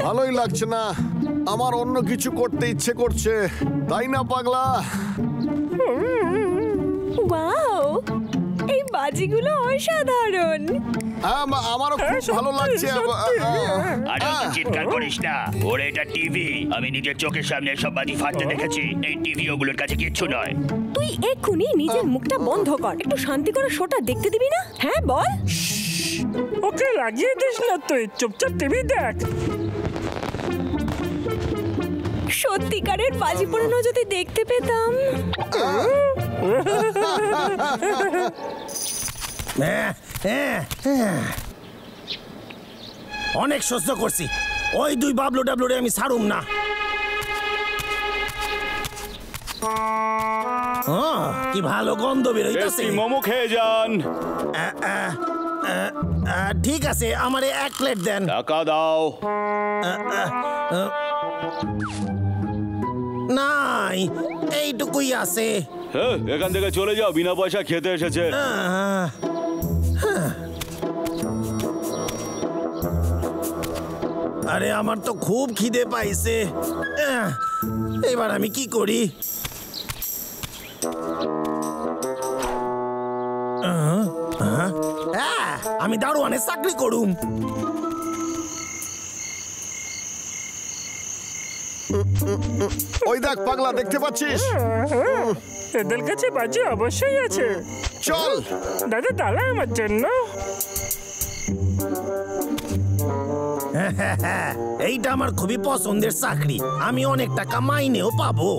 ভালোই লাগছে না, আমার অন্য কিছু করতে ইচ্ছে করছে, তাই না পাগলা? ওয়াও, এই বাজিগুলো অসাধারণ। আমারও খুব ভালো লাগছে। আরে চিৎকার করিস না, ওর এটা টিভি, আমি নিজের চোখের সামনে সব বাজি ফাটতে দেখেছি। এই টিভি ওগুলোর কাছে কিচ্ছু নয়। তুই এক্ষুনি নিজের মুখটা বন্ধ কর, একটু শান্তি করে শোটা দেখতে দিবি না? হ্যাঁ বল। ওকে লাগিয়ে দিস না, তুই চুপচাপ টিভি দেখ। সত্যিকারের বাজি পোড়ানো যদি দেখতে পেতাম। অনেক সহ্য করছি, ওই দুই বাবলু ডাবলুরে আমি ছাড়ুম না। কি ভালো গন্ধ বেরোইতেছে। মোমো খেয়ে যান। ঠিক আছে, আমারে 1 প্লেট দেন। টাকা দাও। নাই, এইটুকুই আছে। এখান থেকে চলে যাও, বিনা পয়সা খেতে এসেছে। আরে আমার তো খুব খিদে পাইছে, এবার আমি কি করি? আমি দারোয়ানের চাকরি করুম। ওই দেখ পাগলা, দেখতে পাচ্ছিস? এদের কাছে বাজি অবশ্যই আছে। চল দাদা, দাঁড়া আমার জন্য। এইটা আমার খুবই পছন্দের চাকরি, আমি অনেক টাকা মাইনেও পাবো।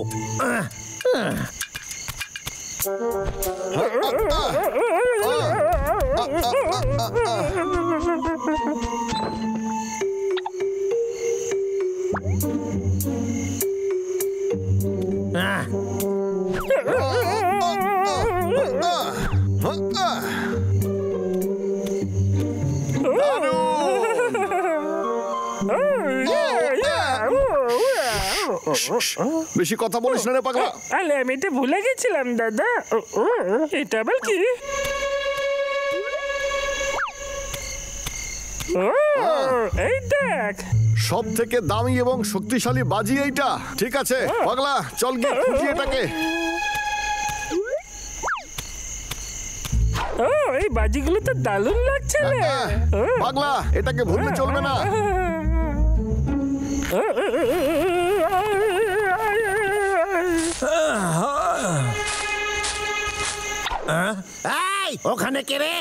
বেশি কথা বলিস না রে পাগলা। আরে আমি এটা ভুলে গেছিলাম দাদা। এটা আবার কি? এই দেখ, সব থেকে দামি এবং শক্তিশালী বাজি এইটা। ঠিক আছে পাগলা, চল গিয়ে খুঁজি এটাকে। এই বাজিগুলো তো দারুণ লাগছে রে। পাগলা, এটাকে ভুললে চলবে না। ওখানে কে রে?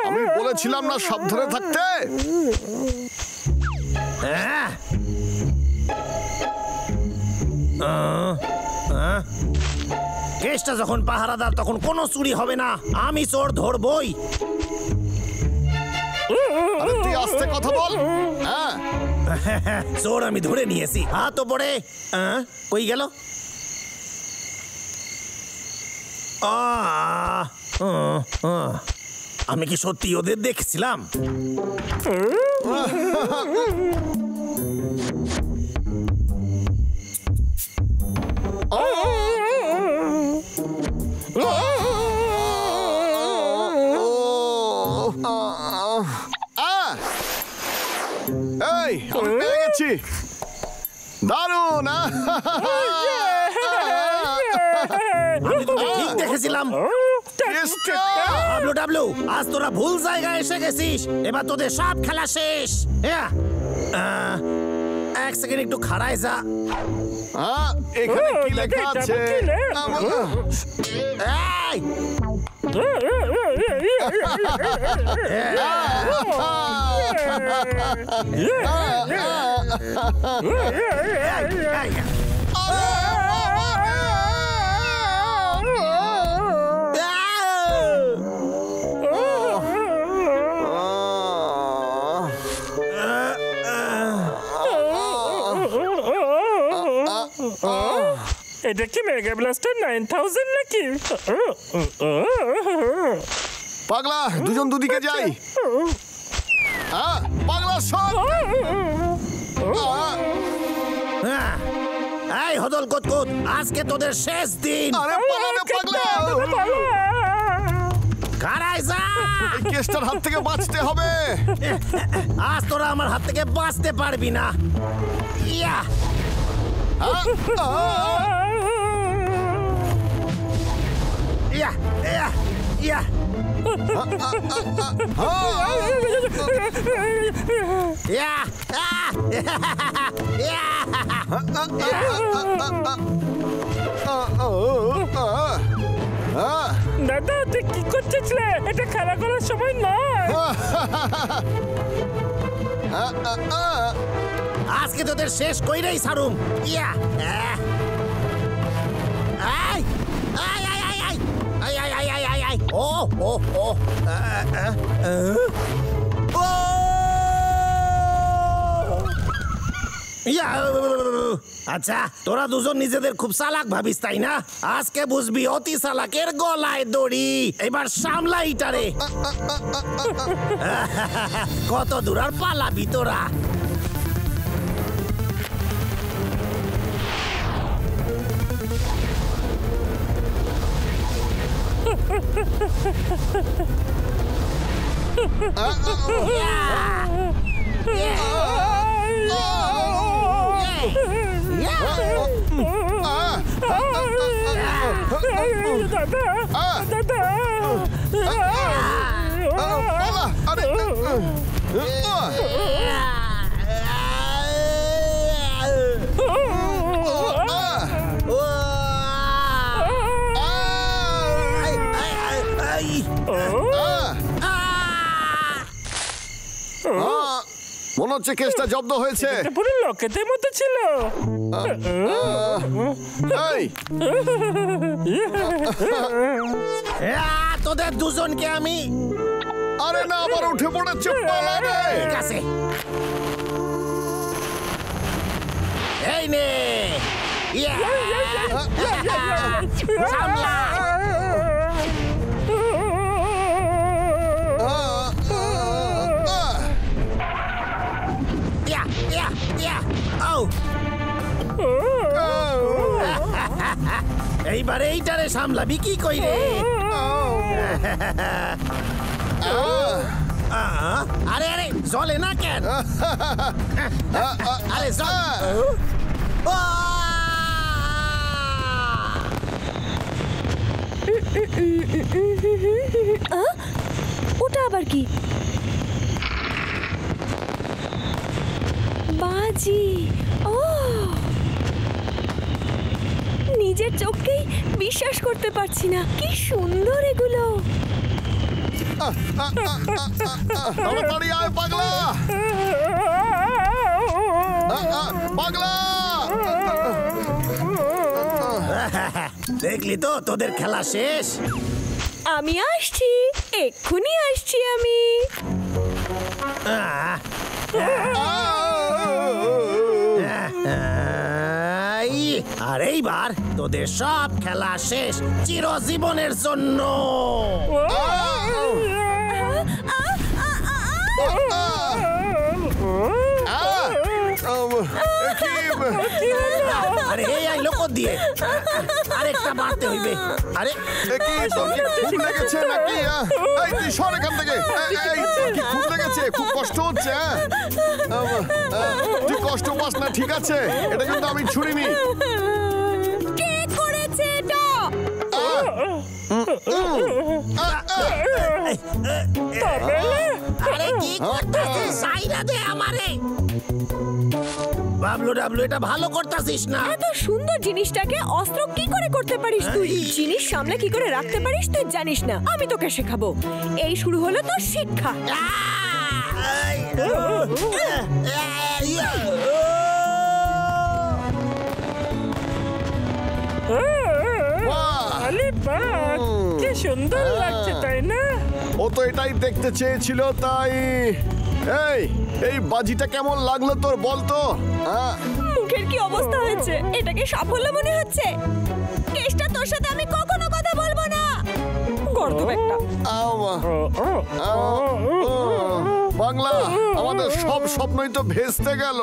আমি বলেছিলাম না সাবধানে থাকতে। কেসটা যখন পাহারাদার, তখন কোনো চুরি হবে না, আমি চোর ধরবই। তুই আস্তে কথা বল। চোর আমি ধরে নিয়েছি, হাত ওপরে। কই গেল? আমি কি সত্যি ওদের দেখছিলাম? এই, আমি পেয়ে গেছি। দারুণ। আমি তোকে ঠিক দেখেছিলাম। ডাবলু ডাবলু, আজ তোরা ভুল জায়গায় এসে গেছিস, এবার তোদের সব খেলা শেষ। 1 সেকেন্ড একটু খাড়ায় যা। এখানে কি লেখা আছে? এটা কি মেগা ব্লাস্টার 9000 নাকি? পাগলা, দুজন দুদিকে যাই। পাগলা সব। এই ধদল কুতকুত, আজকে তোদের শেষ দিন। আরে পালা রে পাগলা, কারাই যা, এই কেসটার হাত থেকে বাঁচতে হবে। আজ তোরা আমার হাত থেকে বাঁচতে পারবি না। ইয়া ইয়া ইয়া ইয়া ইয়া দাদা তুই কি করছিস রে? এটা খেলা করার সময় নয়। আজকে তোদের শেষ কইরাই ছাড়ুম। ইয়া আই আই আই আই আই আই আই আই আই আই আই ও ও ও ও ইয়া আচ্ছা, তোরা দুজন নিজেদের খুব চালাক ভাবিস তাই না? আজকে বুঝবি অতি চালাকের গলায় দড়ি। এবার সামলা ইটারে। কত দূর আর পালাবি তোরা? মনে হচ্ছে কেসটা জব্দ হয়েছে। এটা পুরো লকেটের মতো ছিল। এই তোদের দুজনকে আমি, আরে না, আবার উঠে পড়েছে। পালা রে। ঠিক আছে, এই নে। ইয়া সামলা। ইয়া ইয়া ইয়া ও এইবারে এইটারে সামলাবি কি কই রে? আরে আরে জলে না কেন? আরে জল। ওটা আবার কি? বাজি। ও, নিজের চোখকেই বিশ্বাস করতে পারছি না। কি সুন্দর এগুলো। তাড়াতাড়ি আয় পাগলা, পাগলা। দেখলি তো তোদের খেলা শেষ। আমি আসছি, এক্ষুনি আসছি আমি। আর এইবার তোদের সব খেলা শেষ চিরজীবনের জন্য। আরে এই আইলো কো দিয়ে? আরেকটা মারতে হইবে। আরে কি তোর কি খুব লেগেছে নাকি? এই তুই সর এখান থেকে। এই তোর কি খুব লেগেছে? খুব কষ্ট হচ্ছে? তুই কষ্ট পাস না, ঠিক আছে? এটা কিন্তু আমি ছুড়িনি। কে করেছে এটা? আরে কি করতেছিস? সাইরা দে আমারে। বাবলু ডাবলু, এটা ভালো করতেছিস না। এত সুন্দর জিনিসটাকে অস্ত্র কি করে করতে পারিস তুই? জিনিস সামনে কি করে রাখতে পারিস তুই জানিস না। আমি তোকে শেখাবো। এই শুরু হলো তোর শিক্ষা। আলিবাগ, কি সুন্দর লাগছে তাই না? ও তো এটাই দেখতে চেয়েছিল, তাই। এই বাজিটা কেমন লাগলো তোর বল তো? মুখের কি অবস্থা হয়েছে? এটাকে সাফল্য মনে হচ্ছে? কেসটা তোর সাথে আমি কখনো কথা বলবো না। গর্দভ একটা। বাংলা, আমাদের সব স্বপ্নই তো ভেস্তে গেল।